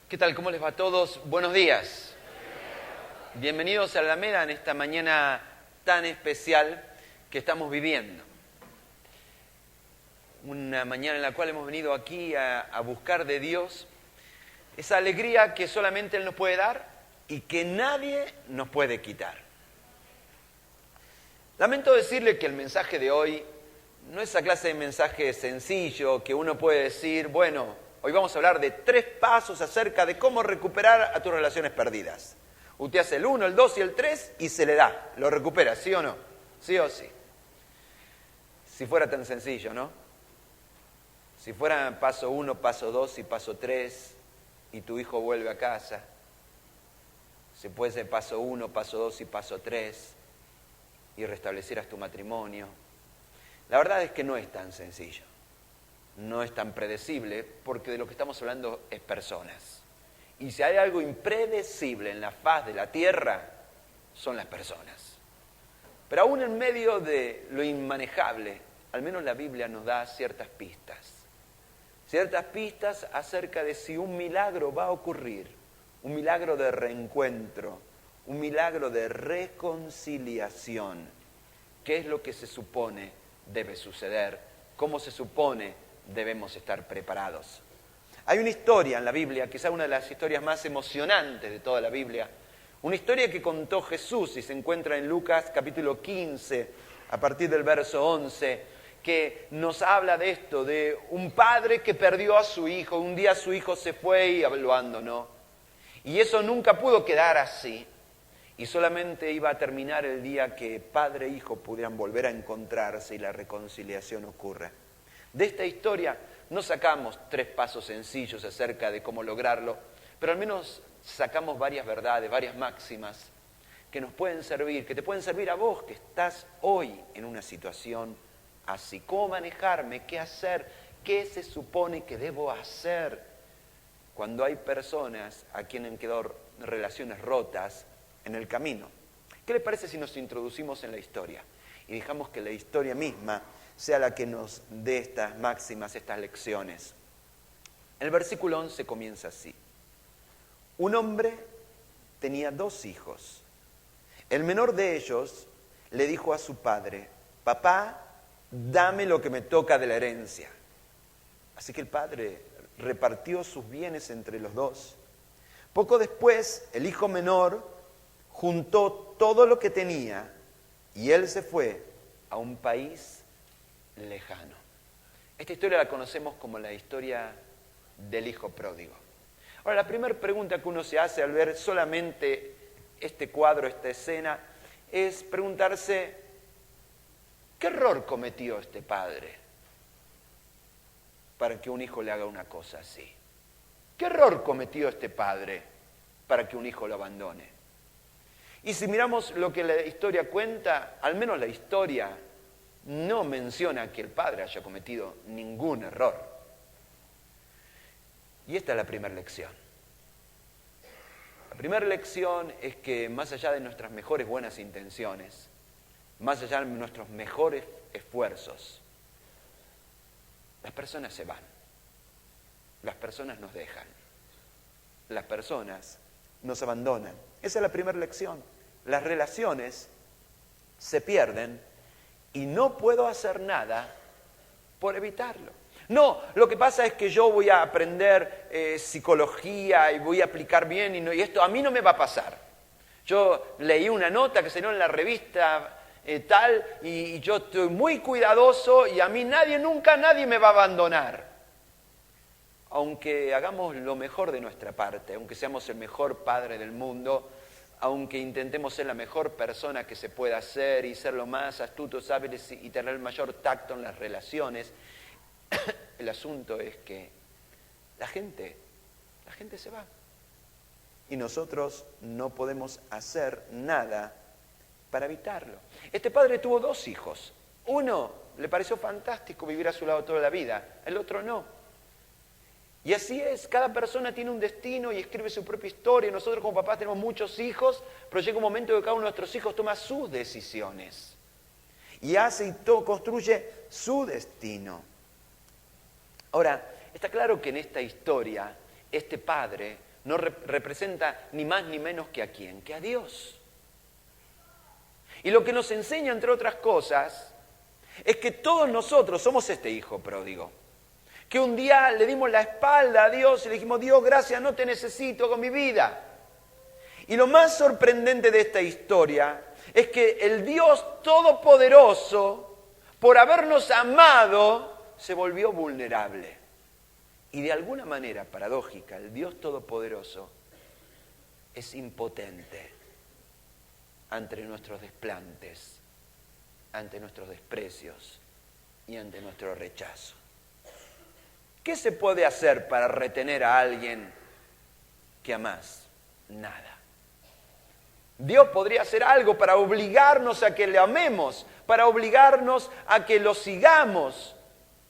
¿Qué tal? ¿Cómo les va a todos? Buenos días. Bienvenidos a Alameda en esta mañana tan especial que estamos viviendo. Una mañana en la cual hemos venido aquí a buscar de Dios esa alegría que solamente Él nos puede dar y que nadie nos puede quitar. Lamento decirle que el mensaje de hoy no es esa clase de mensaje sencillo que uno puede decir, bueno, hoy vamos a hablar de 3 pasos acerca de cómo recuperar a tus relaciones perdidas. Usted hace el 1, el 2 y el 3 y se le da, lo recupera, ¿sí o no? ¿Sí o sí? Si fuera tan sencillo, ¿no? Si fuera paso 1, paso 2 y paso 3 y tu hijo vuelve a casa, si fuese paso 1, paso 2 y paso 3 y restablecieras tu matrimonio. La verdad es que no es tan sencillo. No es tan predecible, porque de lo que estamos hablando es personas. Y si hay algo impredecible en la faz de la tierra, son las personas. Pero aún en medio de lo inmanejable, al menos la Biblia nos da ciertas pistas. Ciertas pistas acerca de si un milagro va a ocurrir, un milagro de reencuentro, un milagro de reconciliación. ¿Qué es lo que se supone debe suceder? ¿Cómo se supone debemos estar preparados? Hay una historia en la Biblia, quizá una de las historias más emocionantes de toda la Biblia, una historia que contó Jesús y se encuentra en Lucas capítulo 15, a partir del verso 11, que nos habla de esto, de un padre que perdió a su hijo, un día su hijo se fue y lo abandonó, y eso nunca pudo quedar así, y solamente iba a terminar el día que padre e hijo pudieran volver a encontrarse y la reconciliación ocurra. De esta historia no sacamos 3 pasos sencillos acerca de cómo lograrlo, pero al menos sacamos varias verdades, varias máximas que nos pueden servir, que te pueden servir a vos que estás hoy en una situación así. ¿Cómo manejarme? ¿Qué hacer? ¿Qué se supone que debo hacer cuando hay personas a quienes han quedado relaciones rotas en el camino? ¿Qué le parece si nos introducimos en la historia y dejamos que la historia misma sea la que nos dé estas máximas, estas lecciones? El versículo 11 comienza así. Un hombre tenía 2 hijos. El menor de ellos le dijo a su padre, papá, dame lo que me toca de la herencia. Así que el padre repartió sus bienes entre los 2. Poco después, el hijo menor juntó todo lo que tenía y él se fue a un país lejano. Esta historia la conocemos como la historia del hijo pródigo. Ahora, la primera pregunta que uno se hace al ver solamente este cuadro, esta escena, es preguntarse, ¿qué error cometió este padre para que un hijo le haga una cosa así? ¿Qué error cometió este padre para que un hijo lo abandone? Y si miramos lo que la historia cuenta, al menos la historia no menciona que el padre haya cometido ningún error. Y esta es la primera lección. La primera lección es que más allá de nuestras mejores buenas intenciones, más allá de nuestros mejores esfuerzos, las personas se van, las personas nos dejan, las personas nos abandonan. Esa es la primera lección. Las relaciones se pierden y no puedo hacer nada por evitarlo. No, lo que pasa es que yo voy a aprender psicología y voy a aplicar bien y esto a mí no me va a pasar. Yo leí una nota que salió en la revista tal y yo estoy muy cuidadoso y a mí nunca nadie me va a abandonar. Aunque hagamos lo mejor de nuestra parte, aunque seamos el mejor padre del mundo, aunque intentemos ser la mejor persona que se pueda ser y ser lo más astutos, hábiles y tener el mayor tacto en las relaciones, el asunto es que la gente se va. Y nosotros no podemos hacer nada para evitarlo. Este padre tuvo 2 hijos. Uno le pareció fantástico vivir a su lado toda la vida, el otro no. Y así es, cada persona tiene un destino y escribe su propia historia. Nosotros como papás tenemos muchos hijos, pero llega un momento que cada uno de nuestros hijos toma sus decisiones. Y hace y construye su destino. Ahora, está claro que en esta historia, este padre no representa ni más ni menos que a quién, que a Dios. Y lo que nos enseña, entre otras cosas, es que todos nosotros somos este hijo pródigo. Que un día le dimos la espalda a Dios y le dijimos, Dios, gracias, no te necesito con mi vida. Y lo más sorprendente de esta historia es que el Dios Todopoderoso, por habernos amado, se volvió vulnerable. Y de alguna manera paradójica, el Dios Todopoderoso es impotente ante nuestros desplantes, ante nuestros desprecios y ante nuestro rechazo. ¿Qué se puede hacer para retener a alguien que amás? Nada. Dios podría hacer algo para obligarnos a que le amemos, para obligarnos a que lo sigamos,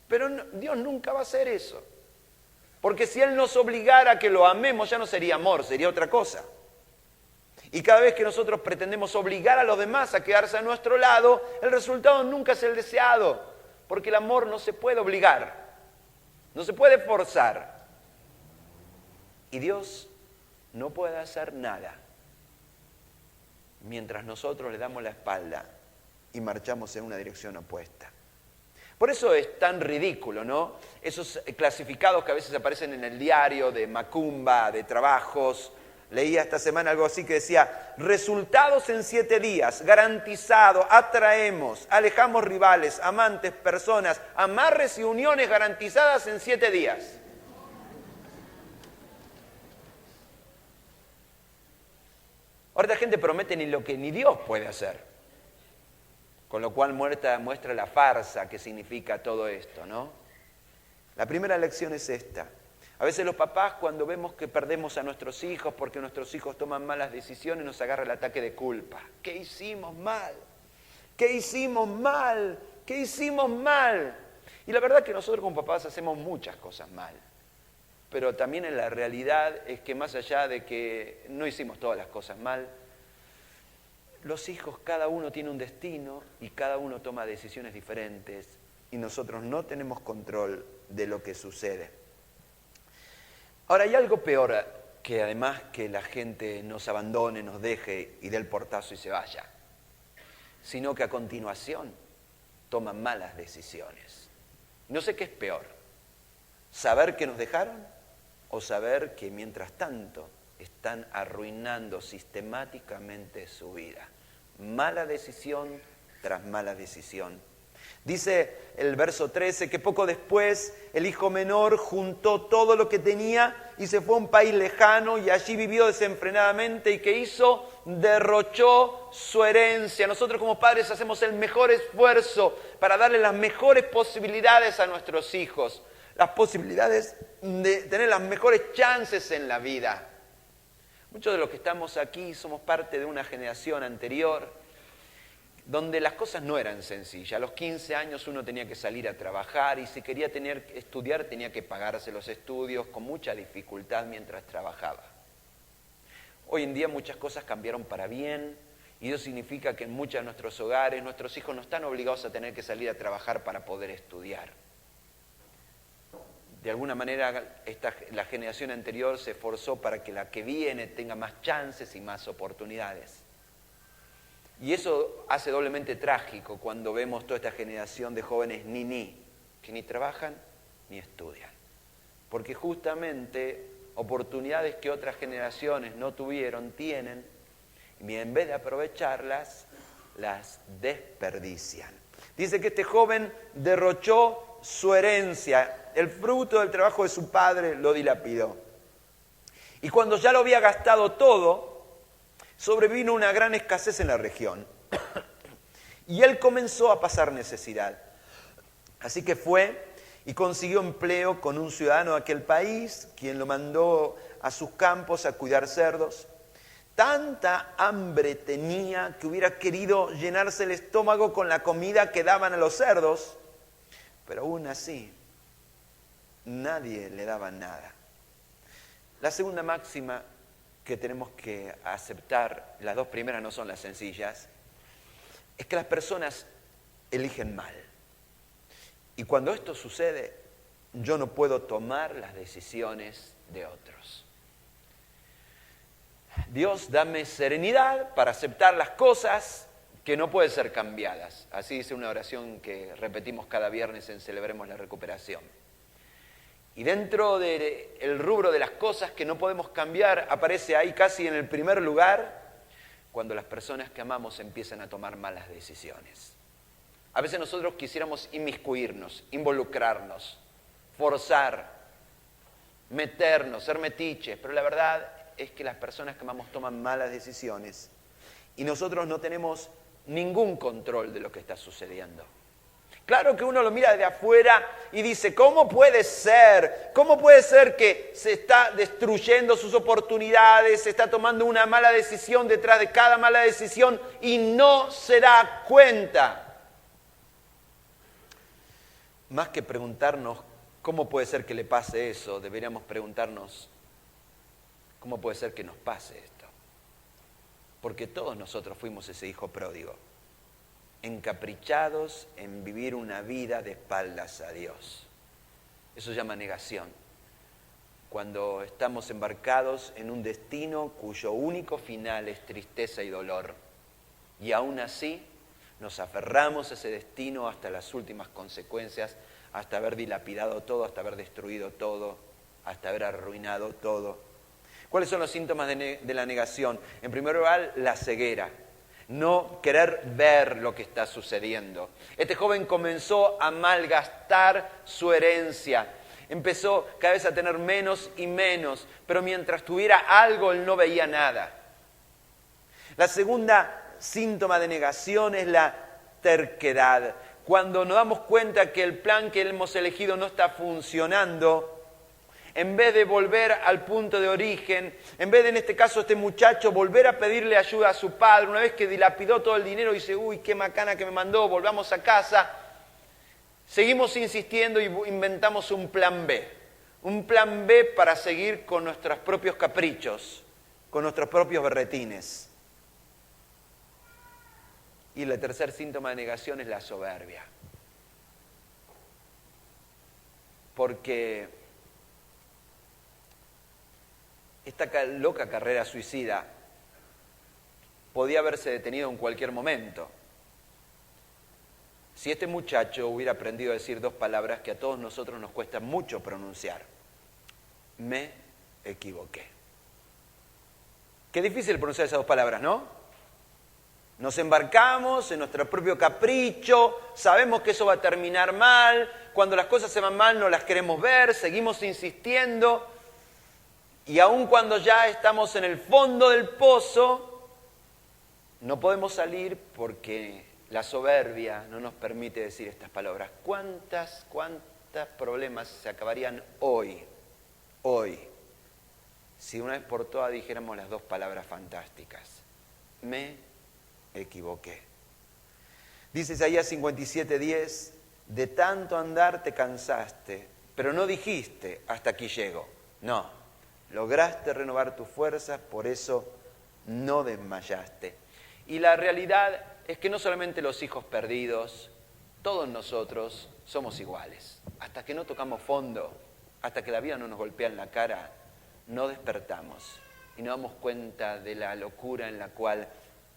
pero Dios nunca va a hacer eso. Porque si Él nos obligara a que lo amemos, ya no sería amor, sería otra cosa. Y cada vez que nosotros pretendemos obligar a los demás a quedarse a nuestro lado, el resultado nunca es el deseado, porque el amor no se puede obligar. No se puede forzar. Y Dios no puede hacer nada mientras nosotros le damos la espalda y marchamos en una dirección opuesta. Por eso es tan ridículo, ¿no? Esos clasificados que a veces aparecen en el diario de Macumba, de trabajos. Leía esta semana algo así que decía, resultados en 7 días, garantizado, atraemos, alejamos rivales, amantes, personas, amarres y uniones garantizadas en 7 días. Ahora la gente promete ni lo que ni Dios puede hacer. Con lo cual muestra la farsa que significa todo esto, ¿no? La primera lección es esta. A veces los papás, cuando vemos que perdemos a nuestros hijos porque nuestros hijos toman malas decisiones, nos agarra el ataque de culpa. ¿Qué hicimos mal? ¿Qué hicimos mal? ¿Qué hicimos mal? Y la verdad es que nosotros como papás hacemos muchas cosas mal. Pero también en la realidad es que más allá de que no hicimos todas las cosas mal, los hijos, cada uno tiene un destino y cada uno toma decisiones diferentes y nosotros no tenemos control de lo que sucede. Ahora, hay algo peor que además que la gente nos abandone, nos deje y dé el portazo y se vaya, sino que a continuación toman malas decisiones. No sé qué es peor, saber que nos dejaron o saber que mientras tanto están arruinando sistemáticamente su vida. Mala decisión tras mala decisión. Dice el verso 13 que poco después el hijo menor juntó todo lo que tenía y se fue a un país lejano y allí vivió desenfrenadamente y ¿qué hizo? Derrochó su herencia. Nosotros como padres hacemos el mejor esfuerzo para darle las mejores posibilidades a nuestros hijos, las posibilidades de tener las mejores chances en la vida. Muchos de los que estamos aquí somos parte de una generación anterior donde las cosas no eran sencillas. A los 15 años uno tenía que salir a trabajar y si quería estudiar tenía que pagarse los estudios con mucha dificultad mientras trabajaba. Hoy en día muchas cosas cambiaron para bien y eso significa que en muchos de nuestros hogares nuestros hijos no están obligados a tener que salir a trabajar para poder estudiar. De alguna manera la generación anterior se esforzó para que la que viene tenga más chances y más oportunidades. Y eso hace doblemente trágico cuando vemos toda esta generación de jóvenes que ni trabajan ni estudian. Porque justamente oportunidades que otras generaciones no tuvieron, tienen, y en vez de aprovecharlas, las desperdician. Dice que este joven derrochó su herencia, el fruto del trabajo de su padre lo dilapidó. Y cuando ya lo había gastado todo, sobrevino una gran escasez en la región. Y él comenzó a pasar necesidad. Así que fue y consiguió empleo con un ciudadano de aquel país, quien lo mandó a sus campos a cuidar cerdos. Tanta hambre tenía que hubiera querido llenarse el estómago con la comida que daban a los cerdos, pero aún así nadie le daba nada. La segunda máxima que tenemos que aceptar, las dos primeras no son las sencillas, es que las personas eligen mal. Y cuando esto sucede, yo no puedo tomar las decisiones de otros. Dios, dame serenidad para aceptar las cosas que no pueden ser cambiadas. Así dice una oración que repetimos cada viernes en Celebremos la Recuperación. Y dentro del rubro de las cosas que no podemos cambiar, aparece ahí casi en el primer lugar, cuando las personas que amamos empiezan a tomar malas decisiones. A veces nosotros quisiéramos inmiscuirnos, involucrarnos, forzar, meternos, ser metiches, pero la verdad es que las personas que amamos toman malas decisiones y nosotros no tenemos ningún control de lo que está sucediendo. Claro que uno lo mira desde afuera y dice, ¿cómo puede ser? ¿Cómo puede ser que se está destruyendo sus oportunidades, se está tomando una mala decisión detrás de cada mala decisión y no se da cuenta? Más que preguntarnos cómo puede ser que le pase eso, deberíamos preguntarnos cómo puede ser que nos pase esto. Porque todos nosotros fuimos ese hijo pródigo, encaprichados en vivir una vida de espaldas a Dios. Eso se llama negación. Cuando estamos embarcados en un destino cuyo único final es tristeza y dolor. Y aún así nos aferramos a ese destino hasta las últimas consecuencias, hasta haber dilapidado todo, hasta haber destruido todo, hasta haber arruinado todo. ¿Cuáles son los síntomas de la negación? En primer lugar, la ceguera. No querer ver lo que está sucediendo. Este joven comenzó a malgastar su herencia. Empezó cada vez a tener menos y menos, pero mientras tuviera algo, él no veía nada. La segunda síntoma de negación es la terquedad. Cuando nos damos cuenta que el plan que hemos elegido no está funcionando, en vez de volver al punto de origen, en vez de, en este caso, este muchacho volver a pedirle ayuda a su padre, una vez que dilapidó todo el dinero, dice, uy, qué macana que me mandó, volvamos a casa, seguimos insistiendo y inventamos un plan B. Un plan B para seguir con nuestros propios caprichos, con nuestros propios berretines. Y el tercer síntoma de negación es la soberbia. Porque esta loca carrera suicida podía haberse detenido en cualquier momento. Si este muchacho hubiera aprendido a decir dos palabras que a todos nosotros nos cuesta mucho pronunciar. Me equivoqué. Qué difícil pronunciar esas dos palabras, ¿no? Nos embarcamos en nuestro propio capricho, sabemos que eso va a terminar mal, cuando las cosas se van mal no las queremos ver, seguimos insistiendo, y aun cuando ya estamos en el fondo del pozo, no podemos salir porque la soberbia no nos permite decir estas palabras. ¿Cuántos problemas se acabarían hoy, si una vez por todas dijéramos las dos palabras fantásticas? Me equivoqué. Dice Isaías 57:10, de tanto andar te cansaste, pero no dijiste, hasta aquí llego. No, lograste renovar tus fuerzas, por eso no desmayaste. Y la realidad es que no solamente los hijos perdidos, todos nosotros somos iguales. Hasta que no tocamos fondo, hasta que la vida no nos golpea en la cara, no despertamos y no damos cuenta de la locura en la cual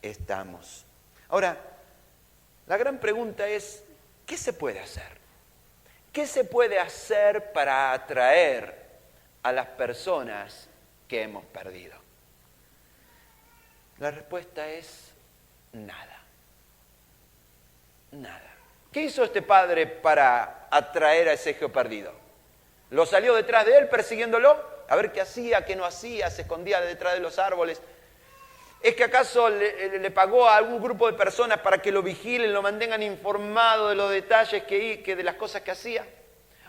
estamos. Ahora, la gran pregunta es, ¿qué se puede hacer? ¿Qué se puede hacer para atraer a las personas que hemos perdido? La respuesta es nada. Nada. ¿Qué hizo este padre para atraer a ese hijo perdido? ¿Lo salió detrás de él persiguiéndolo? A ver qué hacía, qué no hacía, se escondía detrás de los árboles. ¿Es que acaso le pagó a algún grupo de personas para que lo vigilen, lo mantengan informado de los detalles que de las cosas que hacía?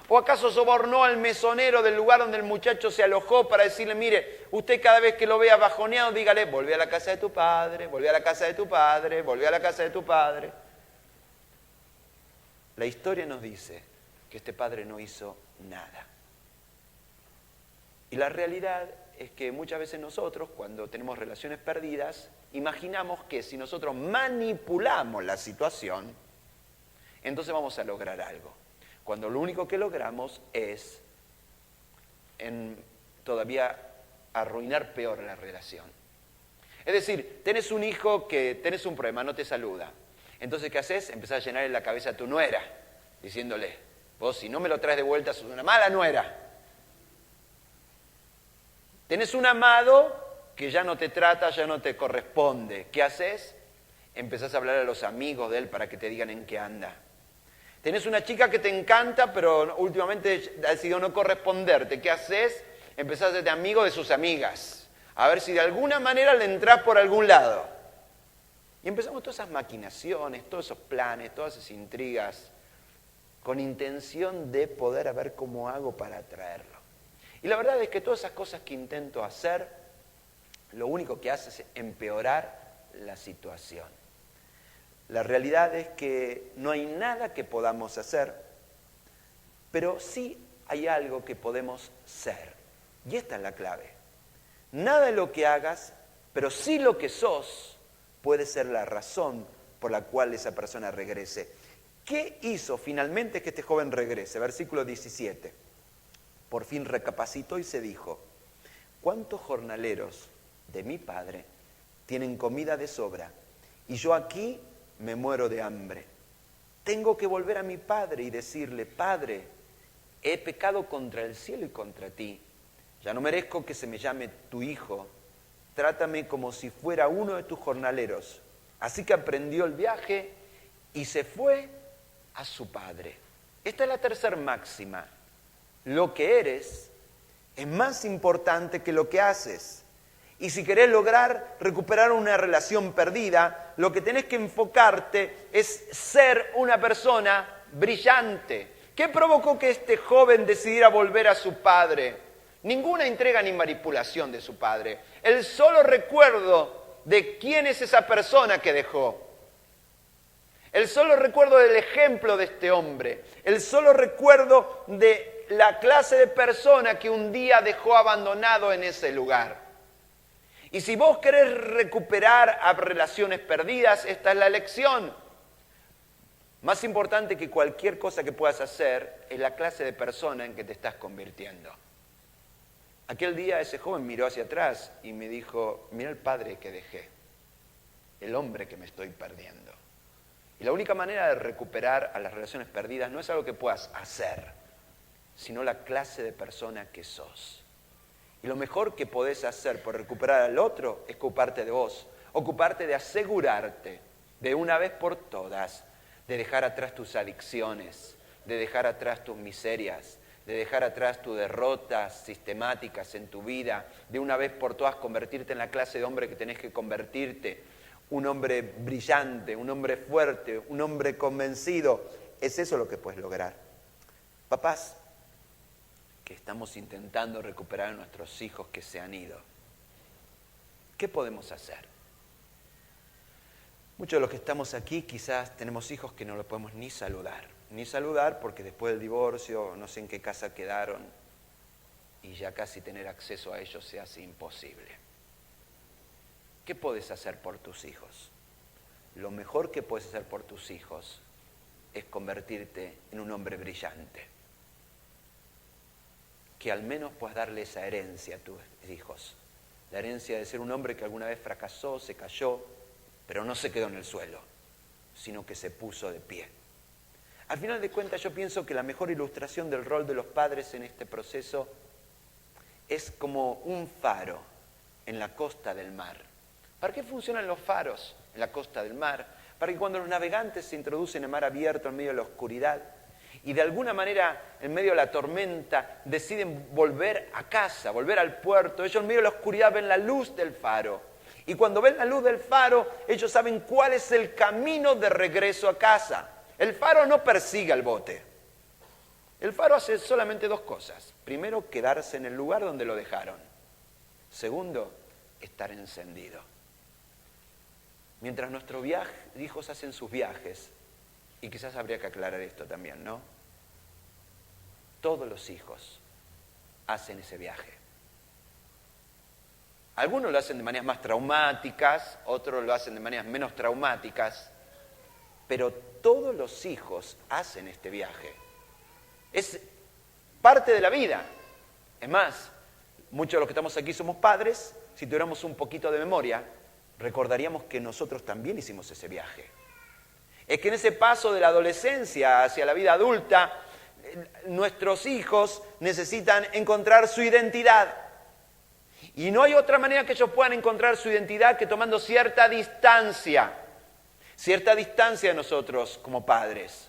¿O acaso sobornó al mesonero del lugar donde el muchacho se alojó para decirle, mire, usted cada vez que lo vea bajoneado, dígale, volví a la casa de tu padre, volví a la casa de tu padre, volví a la casa de tu padre? La historia nos dice que este padre no hizo nada. Y la realidad es que muchas veces nosotros, cuando tenemos relaciones perdidas, imaginamos que si nosotros manipulamos la situación, entonces vamos a lograr algo. Cuando lo único que logramos es todavía arruinar peor la relación. Es decir, tenés un hijo que tenés un problema, no te saluda. Entonces, ¿qué haces? Empezás a llenarle la cabeza a tu nuera, diciéndole, vos si no me lo traes de vuelta sos una mala nuera. Tenés un amado que ya no te trata, ya no te corresponde. ¿Qué haces? Empezás a hablar a los amigos de él para que te digan en qué anda. Tenés una chica que te encanta, pero últimamente ha decidido no corresponderte. ¿Qué haces? Empezás a hacerte amigo de sus amigas. A ver si de alguna manera le entrás por algún lado. Y empezamos todas esas maquinaciones, todos esos planes, todas esas intrigas, con intención de poder ver cómo hago para atraerlo. Y la verdad es que todas esas cosas que intento hacer, lo único que hace es empeorar la situación. La realidad es que no hay nada que podamos hacer, pero sí hay algo que podemos ser. Y esta es la clave. Nada de lo que hagas, pero sí lo que sos, puede ser la razón por la cual esa persona regrese. ¿Qué hizo finalmente que este joven regrese? Versículo 17. Por fin recapacitó y se dijo, ¿cuántos jornaleros de mi padre tienen comida de sobra y yo aquí me muero de hambre? Tengo que volver a mi padre y decirle, Padre, he pecado contra el cielo y contra ti. Ya no merezco que se me llame tu hijo. Trátame como si fuera uno de tus jornaleros. Así que emprendió el viaje y se fue a su padre. Esta es la tercera máxima. Lo que eres es más importante que lo que haces. Y si querés lograr recuperar una relación perdida, lo que tenés que enfocarte es ser una persona brillante. ¿Qué provocó que este joven decidiera volver a su padre? Ninguna entrega ni manipulación de su padre. El solo recuerdo de quién es esa persona que dejó. El solo recuerdo del ejemplo de este hombre. El solo recuerdo de la clase de persona que un día dejó abandonado en ese lugar. Y si vos querés recuperar a relaciones perdidas, esta es la lección. Más importante que cualquier cosa que puedas hacer es la clase de persona en que te estás convirtiendo. Aquel día ese joven miró hacia atrás y me dijo, mira el padre que dejé, el hombre que me estoy perdiendo. Y la única manera de recuperar a las relaciones perdidas no es algo que puedas hacer, sino la clase de persona que sos. Y lo mejor que podés hacer por recuperar al otro es ocuparte de vos, ocuparte de asegurarte de una vez por todas, de dejar atrás tus adicciones, de dejar atrás tus miserias, de dejar atrás tus derrotas sistemáticas en tu vida, de una vez por todas convertirte en la clase de hombre que tenés que convertirte, un hombre brillante, un hombre fuerte, un hombre convencido. Es eso lo que puedes lograr. Papás, que estamos intentando recuperar a nuestros hijos que se han ido, ¿qué podemos hacer? Muchos de los que estamos aquí quizás tenemos hijos que no los podemos ni saludar porque después del divorcio no sé en qué casa quedaron y ya casi tener acceso a ellos se hace imposible. ¿Qué puedes hacer por tus hijos? Lo mejor que puedes hacer por tus hijos es convertirte en un hombre brillante. Que al menos puedas darle esa herencia a tus hijos. La herencia de ser un hombre que alguna vez fracasó, se cayó, pero no se quedó en el suelo, sino que se puso de pie. Al final de cuentas, yo pienso que la mejor ilustración del rol de los padres en este proceso es como un faro en la costa del mar. ¿Para qué funcionan los faros en la costa del mar? Para que cuando los navegantes se introducen en mar abierto en medio de la oscuridad y de alguna manera en medio de la tormenta deciden volver a casa, volver al puerto, ellos en medio de la oscuridad ven la luz del faro. Y cuando ven la luz del faro, ellos saben cuál es el camino de regreso a casa. El faro no persigue al bote. El faro hace solamente dos cosas. Primero, quedarse en el lugar donde lo dejaron. Segundo, estar encendido. Mientras nuestros hijos hacen sus viajes, y quizás habría que aclarar esto también, ¿no? Todos los hijos hacen ese viaje. Algunos lo hacen de maneras más traumáticas, otros lo hacen de maneras menos traumáticas, pero todos los hijos hacen este viaje. Es parte de la vida. Es más, muchos de los que estamos aquí somos padres. Si tuviéramos un poquito de memoria, recordaríamos que nosotros también hicimos ese viaje. Es que en ese paso de la adolescencia hacia la vida adulta, nuestros hijos necesitan encontrar su identidad. Y no hay otra manera que ellos puedan encontrar su identidad que tomando cierta distancia de nosotros como padres.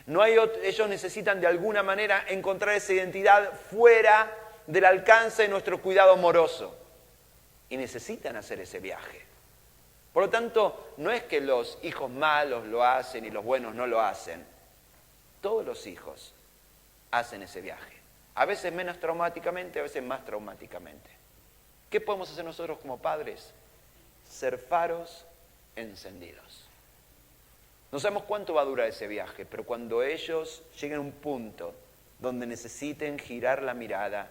Ellos necesitan de alguna manera encontrar esa identidad fuera del alcance de nuestro cuidado amoroso. Y necesitan hacer ese viaje. Por lo tanto, no es que los hijos malos lo hacen y los buenos no lo hacen. Todos los hijos hacen ese viaje. A veces menos traumáticamente, a veces más traumáticamente. ¿Qué podemos hacer nosotros como padres? Ser faros encendidos. No sabemos cuánto va a durar ese viaje, pero cuando ellos lleguen a un punto donde necesiten girar la mirada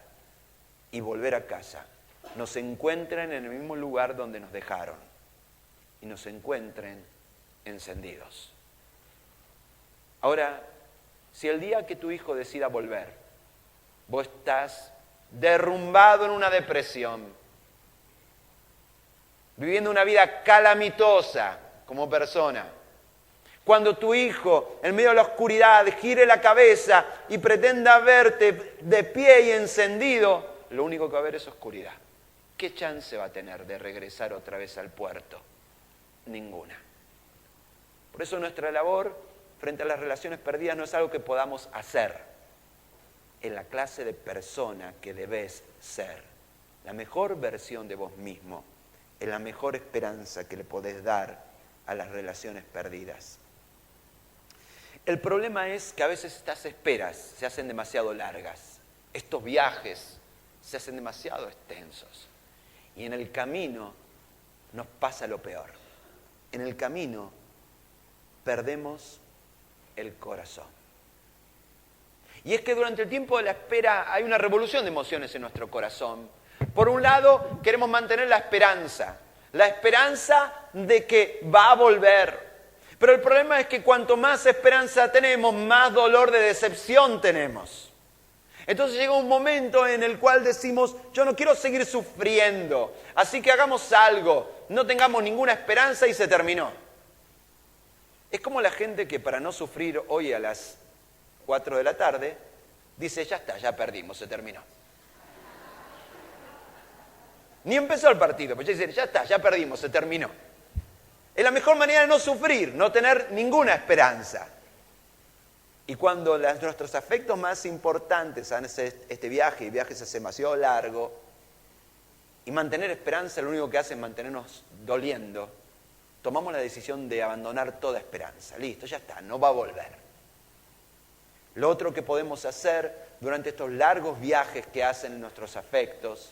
y volver a casa, nos encuentren en el mismo lugar donde nos dejaron y nos encuentren encendidos. Ahora, si el día que tu hijo decida volver, vos estás derrumbado en una depresión, viviendo una vida calamitosa como persona, cuando tu hijo, en medio de la oscuridad, gire la cabeza y pretenda verte de pie y encendido, lo único que va a haber es oscuridad. ¿Qué chance va a tener de regresar otra vez al puerto? Ninguna. Por eso nuestra labor frente a las relaciones perdidas no es algo que podamos hacer. Es la clase de persona que debes ser. La mejor versión de vos mismo. Es la mejor esperanza que le podés dar a las relaciones perdidas. El problema es que a veces estas esperas se hacen demasiado largas. Estos viajes se hacen demasiado extensos. Y en el camino nos pasa lo peor. En el camino perdemos el corazón. Y es que durante el tiempo de la espera hay una revolución de emociones en nuestro corazón. Por un lado, queremos mantener la esperanza de que va a volver. Pero el problema es que cuanto más esperanza tenemos, más dolor de decepción tenemos. Entonces llega un momento en el cual decimos, yo no quiero seguir sufriendo, así que hagamos algo, no tengamos ninguna esperanza y se terminó. Es como la gente que para no sufrir hoy a las 4 de la tarde, dice, ya está, ya perdimos, se terminó. Ni empezó el partido, pues ya dice, ya está, ya perdimos, se terminó. Es la mejor manera de no sufrir, no tener ninguna esperanza. Y cuando nuestros afectos más importantes hacen este viaje, y el viaje se hace demasiado largo, y mantener esperanza lo único que hace es mantenernos doliendo, tomamos la decisión de abandonar toda esperanza. Listo, ya está, no va a volver. Lo otro que podemos hacer durante estos largos viajes que hacen en nuestros afectos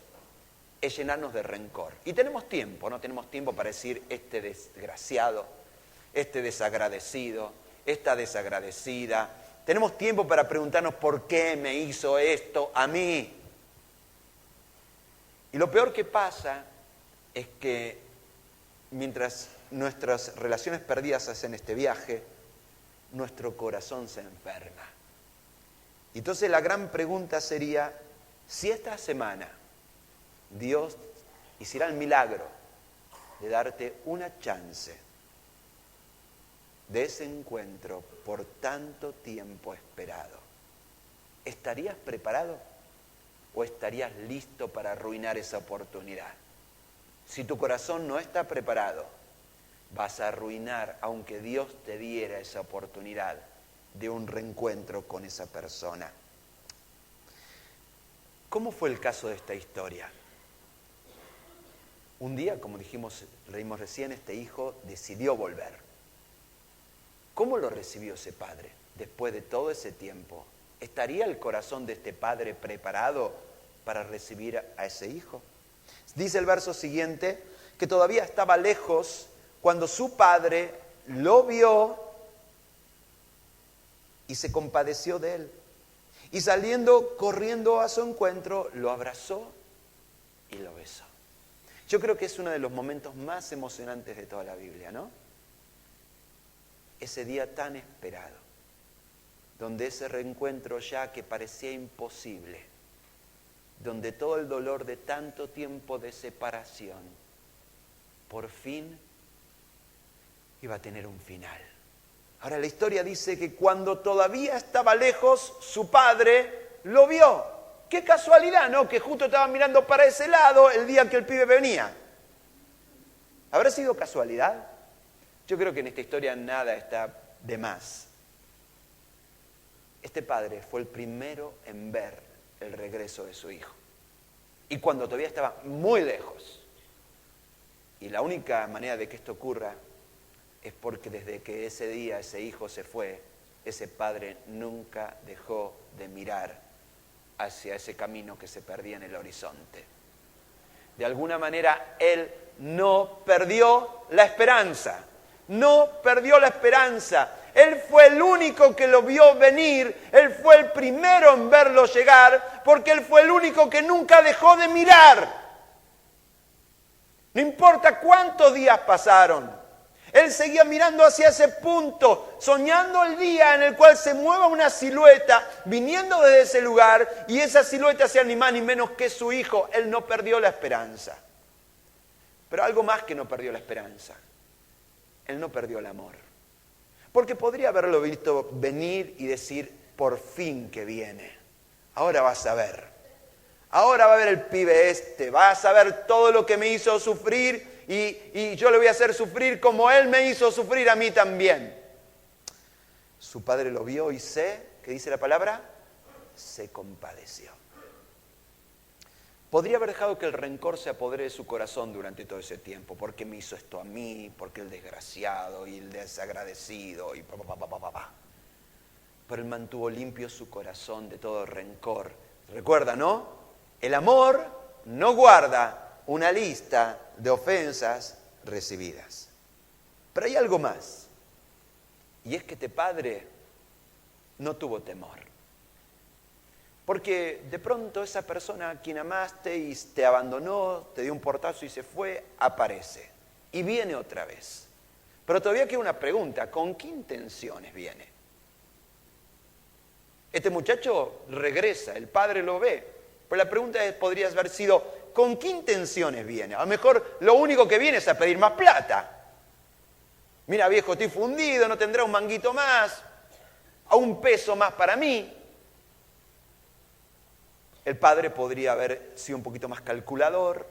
es llenarnos de rencor. Y tenemos tiempo, ¿no? Tenemos tiempo para decir, este desgraciado, este desagradecido, esta desagradecida. Tenemos tiempo para preguntarnos por qué me hizo esto a mí. Y lo peor que pasa es que mientras nuestras relaciones perdidas hacen este viaje, nuestro corazón se enferma. Y entonces la gran pregunta sería, si esta semana Dios hiciera el milagro de darte una chance de ese encuentro por tanto tiempo esperado, ¿estarías preparado o estarías listo para arruinar esa oportunidad? Si tu corazón no está preparado, vas a arruinar, aunque Dios te diera esa oportunidad de un reencuentro con esa persona. ¿Cómo fue el caso de esta historia? Un día, como leímos recién, este hijo decidió volver. ¿Cómo lo recibió ese padre después de todo ese tiempo? ¿Estaría el corazón de este padre preparado para recibir a ese hijo? Dice el verso siguiente que todavía estaba lejos cuando su padre lo vio y se compadeció de él. Y saliendo, corriendo a su encuentro, lo abrazó y lo besó. Yo creo que es uno de los momentos más emocionantes de toda la Biblia, ¿no? Ese día tan esperado, donde ese reencuentro ya que parecía imposible, donde todo el dolor de tanto tiempo de separación, por fin iba a tener un final. Ahora la historia dice que cuando todavía estaba lejos, su padre lo vio. Qué casualidad, ¿no? Que justo estaba mirando para ese lado el día que el pibe venía. ¿Habrá sido casualidad? Yo creo que en esta historia nada está de más. Este padre fue el primero en ver el regreso de su hijo. Y cuando todavía estaba muy lejos. Y la única manera de que esto ocurra es porque desde que ese día ese hijo se fue, ese padre nunca dejó de mirar hacia ese camino que se perdía en el horizonte. De alguna manera él no perdió la esperanza. No perdió la esperanza. Él fue el único que lo vio venir, él fue el primero en verlo llegar, porque él fue el único que nunca dejó de mirar. No importa cuántos días pasaron, él seguía mirando hacia ese punto, soñando el día en el cual se mueva una silueta, viniendo desde ese lugar, y esa silueta sea ni más ni menos que su hijo. Él no perdió la esperanza. Pero algo más que no perdió la esperanza. Él no perdió el amor. Porque podría haberlo visto venir y decir, por fin que viene. Ahora vas a ver. Ahora va a ver el pibe este. Vas a ver todo lo que me hizo sufrir y yo le voy a hacer sufrir como él me hizo sufrir a mí también. Su padre lo vio y ¿qué dice la palabra? Se compadeció. Podría haber dejado que el rencor se apodere de su corazón durante todo ese tiempo. ¿Por qué me hizo esto a mí? ¿Por qué el desgraciado y el desagradecido? Y Pero él mantuvo limpio su corazón de todo rencor. Recuerda, ¿no? El amor no guarda una lista de ofensas recibidas. Pero hay algo más. Y es que este padre no tuvo temor. Porque de pronto esa persona a quien amaste y te abandonó, te dio un portazo y se fue, aparece. Y viene otra vez. Pero todavía queda una pregunta, ¿con qué intenciones viene? Este muchacho regresa, el padre lo ve. Pero la pregunta podría haber sido, ¿con qué intenciones viene? A lo mejor lo único que viene es a pedir más plata. Mira, viejo, estoy fundido, no tendrá un manguito más, a un peso más para mí. El padre podría haber sido un poquito más calculador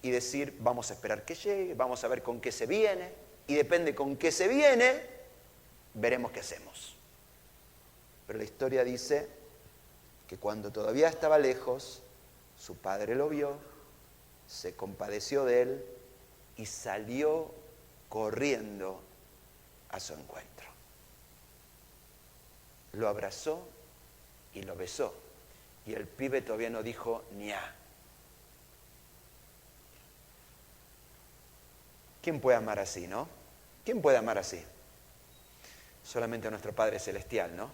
y decir, vamos a esperar que llegue, vamos a ver con qué se viene, y depende con qué se viene, veremos qué hacemos. Pero la historia dice que cuando todavía estaba lejos, su padre lo vio, se compadeció de él y salió corriendo a su encuentro. Lo abrazó y lo besó. Y el pibe todavía no dijo ni a. ¿Quién puede amar así, no? ¿Quién puede amar así? Solamente a nuestro Padre Celestial, ¿no?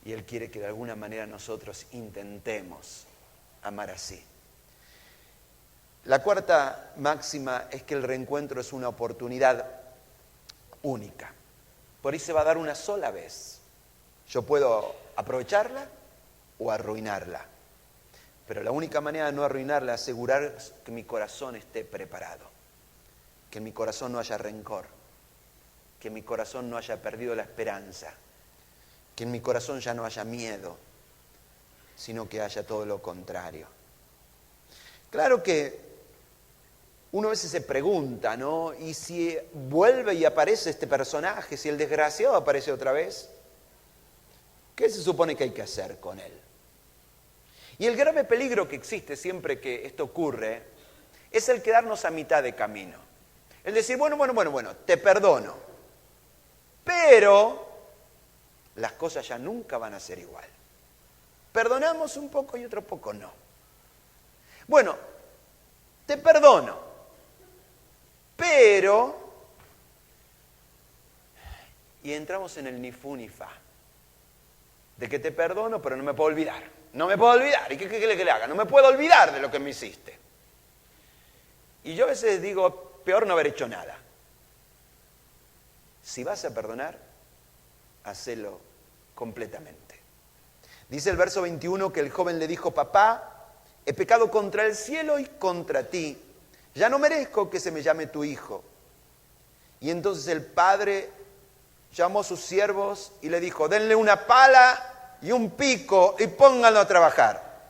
Y Él quiere que de alguna manera nosotros intentemos amar así. La cuarta máxima es que el reencuentro es una oportunidad única. Por ahí se va a dar una sola vez. Yo puedo aprovecharla o arruinarla. Pero la única manera de no arruinarla es asegurar que mi corazón esté preparado. Que en mi corazón no haya rencor. Que en mi corazón no haya perdido la esperanza. Que en mi corazón ya no haya miedo, sino que haya todo lo contrario. Claro que uno a veces se pregunta, ¿no? ¿Y si vuelve y aparece este personaje, si el desgraciado aparece otra vez? ¿Qué se supone que hay que hacer con él? Y el grave peligro que existe siempre que esto ocurre es el quedarnos a mitad de camino. El decir, bueno, te perdono, pero las cosas ya nunca van a ser igual. Perdonamos un poco y otro poco no. Bueno, te perdono, pero... Y entramos en el ni fu ni fa. De que te perdono, pero no me puedo olvidar. No me puedo olvidar. ¿Y qué quiere que le haga? No me puedo olvidar de lo que me hiciste. Y yo a veces digo, peor no haber hecho nada. Si vas a perdonar, hacelo completamente. Dice el verso 21 que el joven le dijo, papá, he pecado contra el cielo y contra ti. ya no merezco que se me llame tu hijo. Y entonces el padre llamó a sus siervos y le dijo, denle una pala y un pico y pónganlo a trabajar.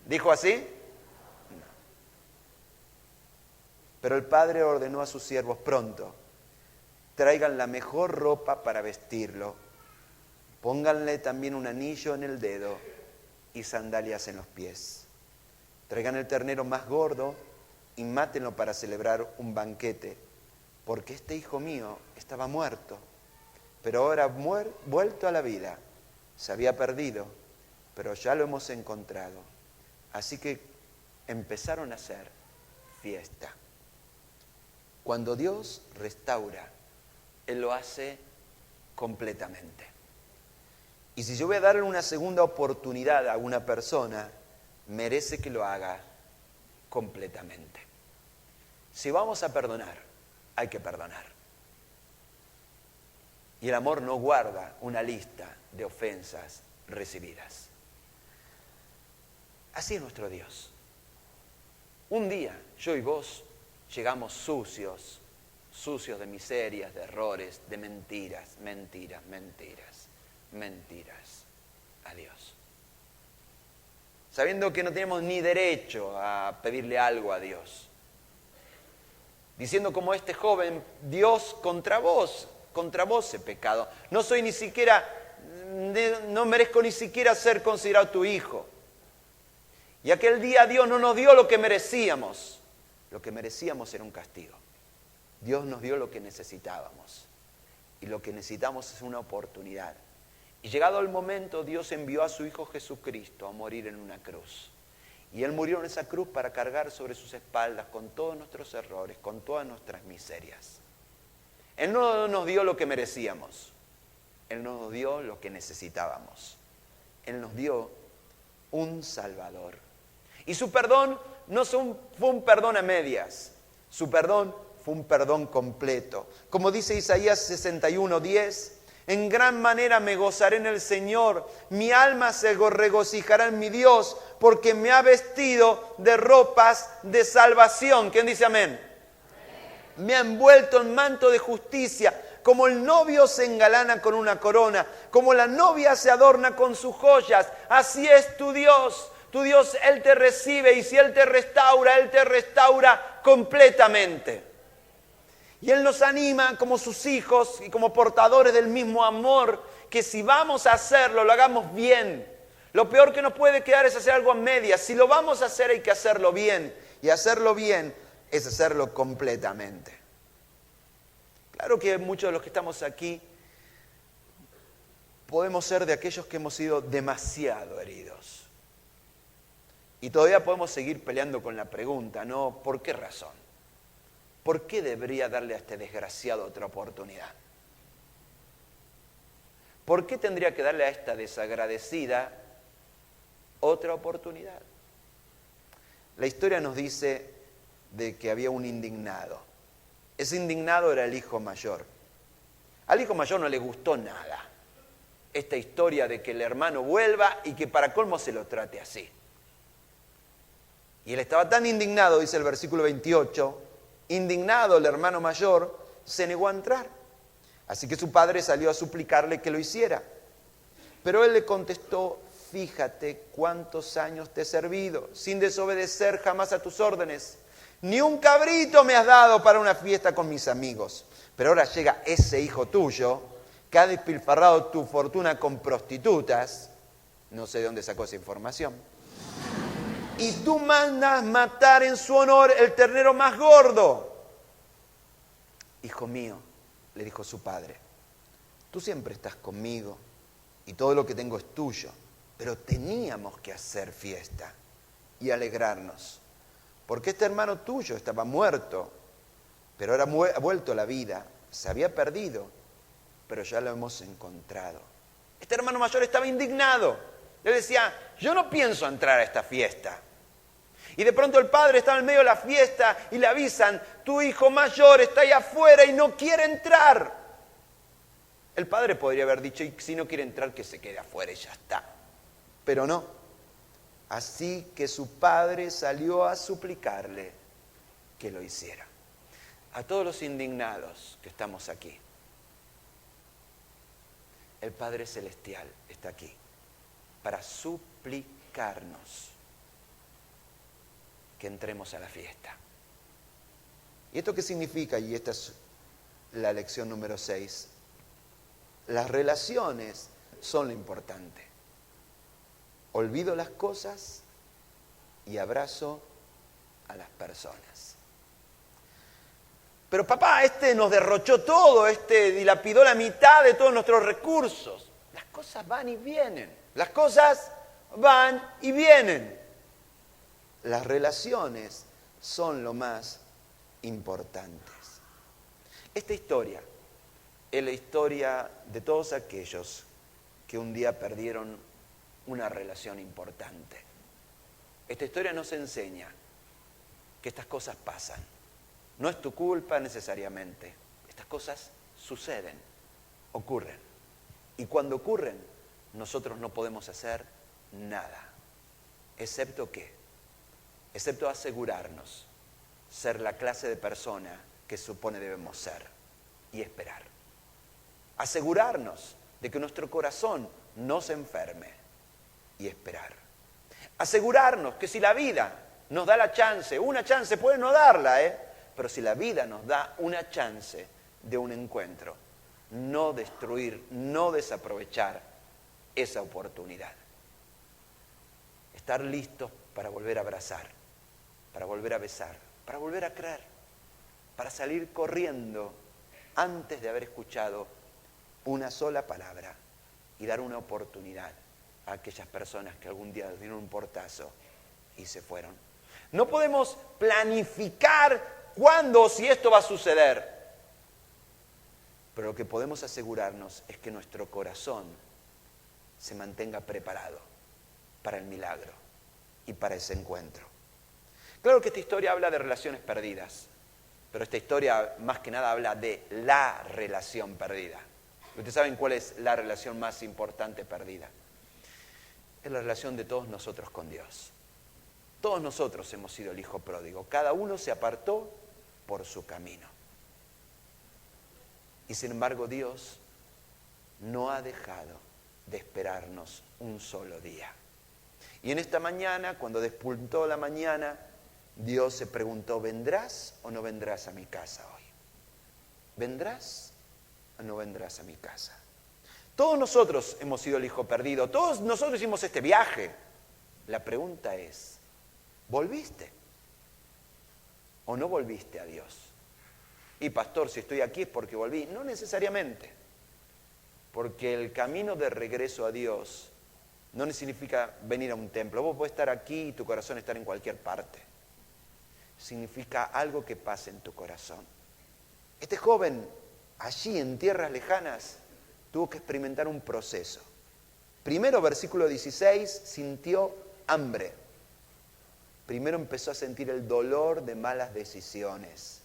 ¿Dijo así? No. Pero el padre ordenó a sus siervos, pronto, traigan la mejor ropa para vestirlo, pónganle también un anillo en el dedo y sandalias en los pies. Traigan el ternero más gordo y mátenlo para celebrar un banquete, porque este hijo mío estaba muerto, pero ahora vuelto a la vida. Se había perdido, pero ya lo hemos encontrado. Así que empezaron a hacer fiesta. Cuando Dios restaura, Él lo hace completamente. Y si yo voy a darle una segunda oportunidad a una persona, merece que lo haga completamente. Si vamos a perdonar, hay que perdonar. Y el amor no guarda una lista de ofensas recibidas. Así es nuestro Dios. Un día, yo y vos llegamos sucios de miserias, de errores, de mentiras a Dios. Sabiendo que no tenemos ni derecho a pedirle algo a Dios. Diciendo como este joven, Dios, contra vos he pecado. No merezco ni siquiera ser considerado tu hijo. Y aquel día Dios no nos dio lo que merecíamos. Lo que merecíamos era un castigo. Dios nos dio lo que necesitábamos. Y lo que necesitamos es una oportunidad. Y llegado el momento, Dios envió a su Hijo Jesucristo a morir en una cruz. Y Él murió en esa cruz para cargar sobre sus espaldas con todos nuestros errores, con todas nuestras miserias. Él no nos dio lo que merecíamos. Él nos dio lo que necesitábamos. Él nos dio un Salvador. Y su perdón no fue un perdón a medias. Su perdón fue un perdón completo. Como dice Isaías 61:10, en gran manera me gozaré en el Señor, mi alma se regocijará en mi Dios, porque me ha vestido de ropas de salvación. ¿Quién dice amén? Amén. Me ha envuelto en manto de justicia, como el novio se engalana con una corona, como la novia se adorna con sus joyas. Así es tu Dios. Tu Dios, Él te recibe, y si Él te restaura completamente. Y Él nos anima como sus hijos y como portadores del mismo amor, que si vamos a hacerlo, lo hagamos bien. Lo peor que nos puede quedar es hacer algo a medias. Si lo vamos a hacer, hay que hacerlo bien. Y hacerlo bien es hacerlo completamente. Claro que muchos de los que estamos aquí podemos ser de aquellos que hemos sido demasiado heridos. Y todavía podemos seguir peleando con la pregunta, ¿no? ¿Por qué razón? ¿Por qué debería darle a este desgraciado otra oportunidad? ¿Por qué tendría que darle a esta desagradecida otra oportunidad? La historia nos dice de que había un indignado. Ese indignado era el hijo mayor. Al hijo mayor no le gustó nada esta historia de que el hermano vuelva y que para colmo se lo trate así. Y él estaba tan indignado, dice el versículo 28, indignado el hermano mayor, se negó a entrar. Así que su padre salió a suplicarle que lo hiciera. Pero él le contestó, fíjate cuántos años te he servido, sin desobedecer jamás a tus órdenes. Ni un cabrito me has dado para una fiesta con mis amigos. Pero ahora llega ese hijo tuyo, que ha despilfarrado tu fortuna con prostitutas. No sé de dónde sacó esa información. Y tú mandas matar en su honor el ternero más gordo. Hijo mío, le dijo su padre, tú siempre estás conmigo y todo lo que tengo es tuyo, pero teníamos que hacer fiesta y alegrarnos, porque este hermano tuyo estaba muerto, pero ahora ha vuelto a la vida, se había perdido, pero ya lo hemos encontrado. Este hermano mayor estaba indignado. Le decía, yo no pienso entrar a esta fiesta. Y de pronto el padre está en medio de la fiesta y le avisan, tu hijo mayor está ahí afuera y no quiere entrar. El padre podría haber dicho, y si no quiere entrar, que se quede afuera y ya está. Pero no. Así que su padre salió a suplicarle que lo hiciera. A todos los indignados que estamos aquí, el Padre Celestial está aquí para suplicarnos que entremos a la fiesta. ¿Y esto qué significa? Y esta es la lección número 6. Las relaciones son lo importante. Olvido las cosas y abrazo a las personas. Pero papá, nos derrochó todo, dilapidó la mitad de todos nuestros recursos. Las cosas van y vienen. Las cosas van y vienen. Las relaciones son lo más importantes. Esta historia es la historia de todos aquellos que un día perdieron una relación importante. Esta historia nos enseña que estas cosas pasan. No es tu culpa necesariamente. Estas cosas suceden, ocurren. Y cuando ocurren, nosotros no podemos hacer nada. ¿Excepto qué? Excepto asegurarnos ser la clase de persona que supone debemos ser y esperar. Asegurarnos de que nuestro corazón no se enferme y esperar. Asegurarnos que si la vida nos da la chance, una chance puede no darla, pero si la vida nos da una chance de un encuentro, no destruir, no desaprovechar esa oportunidad. Estar listos para volver a abrazar, para volver a besar, para volver a creer, para salir corriendo antes de haber escuchado una sola palabra y dar una oportunidad a aquellas personas que algún día dieron un portazo y se fueron. No podemos planificar cuándo o si esto va a suceder, pero lo que podemos asegurarnos es que nuestro corazón se mantenga preparado para el milagro y para ese encuentro. Claro que esta historia habla de relaciones perdidas, pero esta historia más que nada habla de la relación perdida. ¿Ustedes saben cuál es la relación más importante perdida? Es la relación de todos nosotros con Dios. Todos nosotros hemos sido el hijo pródigo. Cada uno se apartó por su camino. Y sin embargo Dios no ha dejado de esperarnos un solo día. Y en esta mañana, cuando despuntó la mañana, Dios se preguntó, ¿vendrás o no vendrás a mi casa hoy? ¿Vendrás o no vendrás a mi casa? Todos nosotros hemos sido el hijo perdido, todos nosotros hicimos este viaje. La pregunta es, ¿volviste o no volviste a Dios? Y pastor, si estoy aquí es porque volví. No necesariamente, porque el camino de regreso a Dios no significa venir a un templo. Vos podés estar aquí y tu corazón estar en cualquier parte. Significa algo que pase en tu corazón. Este joven, allí en tierras lejanas, tuvo que experimentar un proceso. Primero, versículo 16, sintió hambre. Primero empezó a sentir el dolor de malas decisiones.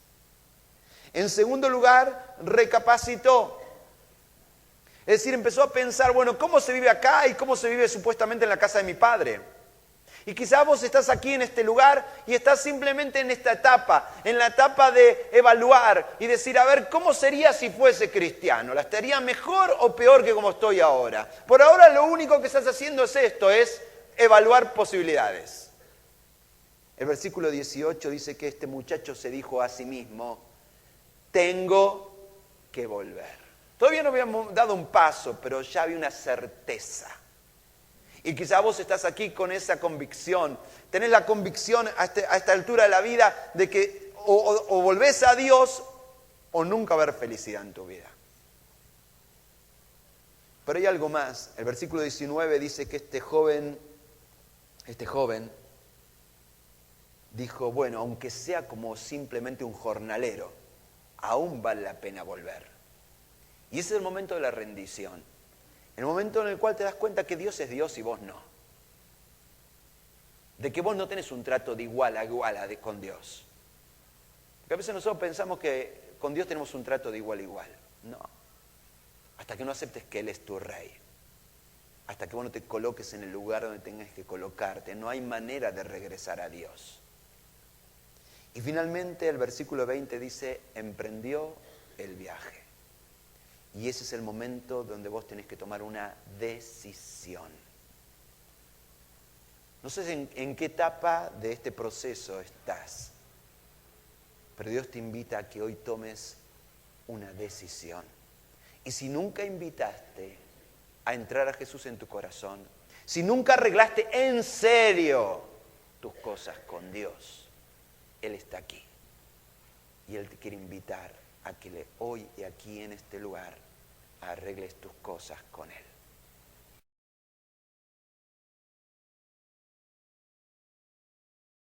En segundo lugar, recapacitó. Es decir, empezó a pensar, bueno, ¿cómo se vive acá y cómo se vive supuestamente en la casa de mi padre? Y quizás vos estás aquí en este lugar y estás simplemente en esta etapa, en la etapa de evaluar y decir, a ver, ¿cómo sería si fuese cristiano? ¿La estaría mejor o peor que como estoy ahora? Por ahora lo único que estás haciendo es esto, es evaluar posibilidades. El versículo 18 dice que este muchacho se dijo a sí mismo, tengo que volver. Todavía no habíamos dado un paso, pero ya había una certeza. Y quizá vos estás aquí con esa convicción. Tenés la convicción a esta altura de la vida de que o volvés a Dios o nunca va a haber felicidad en tu vida. Pero hay algo más. El versículo 19 dice que este joven dijo, bueno, aunque sea como simplemente un jornalero, aún vale la pena volver. Y ese es el momento de la rendición. El momento en el cual te das cuenta que Dios es Dios y vos no. De que vos no tenés un trato de igual a igual con Dios. Porque a veces nosotros pensamos que con Dios tenemos un trato de igual a igual. No. Hasta que no aceptes que Él es tu Rey. hasta que vos no te coloques en el lugar donde tengas que colocarte. No hay manera de regresar a Dios. Y finalmente el versículo 20 dice, emprendió el viaje. Y ese es el momento donde vos tenés que tomar una decisión. No sé en qué etapa de este proceso estás, pero Dios te invita a que hoy tomes una decisión. Y si nunca invitaste a entrar a Jesús en tu corazón, si nunca arreglaste en serio tus cosas con Dios, Él está aquí. Y Él te quiere invitar a que hoy y aquí en este lugar arregles tus cosas con Él.